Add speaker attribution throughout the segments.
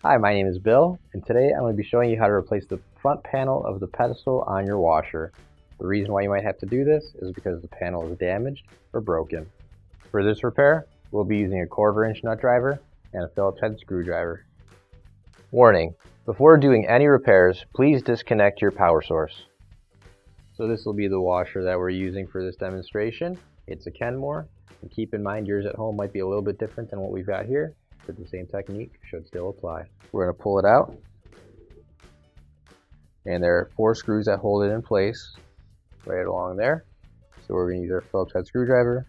Speaker 1: Hi, my name is Bill, and today I'm going to be showing you how to replace the front panel of the pedestal on your washer. The reason why you might have to do this is because the panel is damaged or broken. For this repair, we'll be using a 1/4" nut driver and a Phillips head screwdriver. Warning: before doing any repairs, please disconnect your power source. So this will be the washer that we're using for this demonstration. It's a Kenmore, and keep in mind yours at home might be a little bit different than what we've got here, but the same technique should still apply. We're going to pull it out, and there are 4 screws that hold it in place right along there. So we're going to use our Phillips head screwdriver.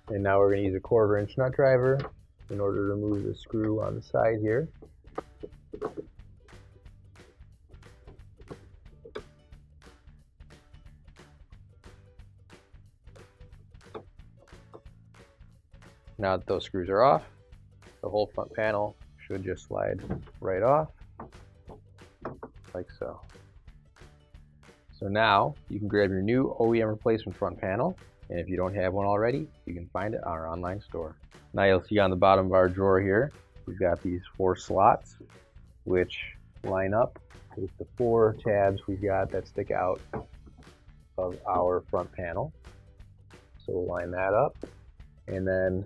Speaker 1: And now we're going to use a 1/4" nut driver in order to remove the screw on the side here. Now that those screws are off, the whole front panel should just slide right off, like so. So now you can grab your new OEM replacement front panel, and if you don't have one already, you can find it on our online store. Now you'll see on the bottom of our drawer here, we've got these 4 slots which line up with the 4 tabs we've got that stick out of our front panel. So we'll line that up, and then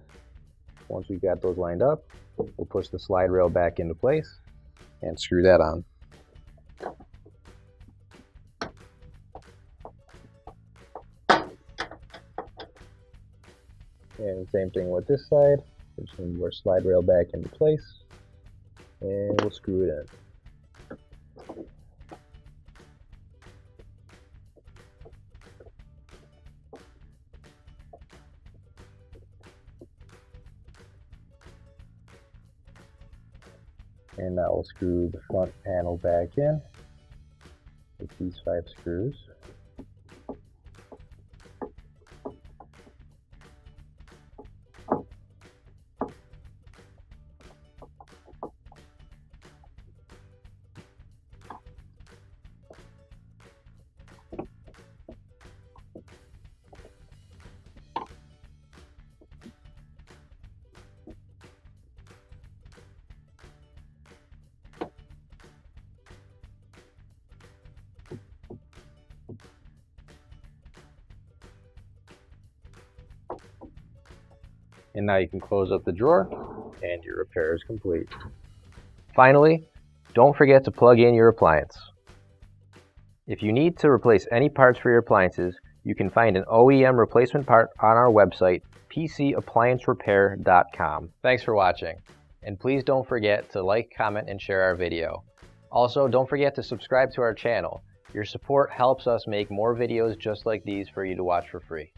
Speaker 1: once we've got those lined up, we'll push the slide rail back into place and screw that on. And same thing with this side. We're just going to move our slide rail back into place, and we'll screw it in. And now we'll screw the front panel back in with these 5 screws. And now you can close up the drawer, and your repair is complete. Finally, don't forget to plug in your appliance. If you need to replace any parts for your appliances, you can find an OEM replacement part on our website, PCApplianceRepair.com. Thanks for watching, and please don't forget to like, comment, and share our video. Also, don't forget to subscribe to our channel. Your support helps us make more videos just like these for you to watch for free.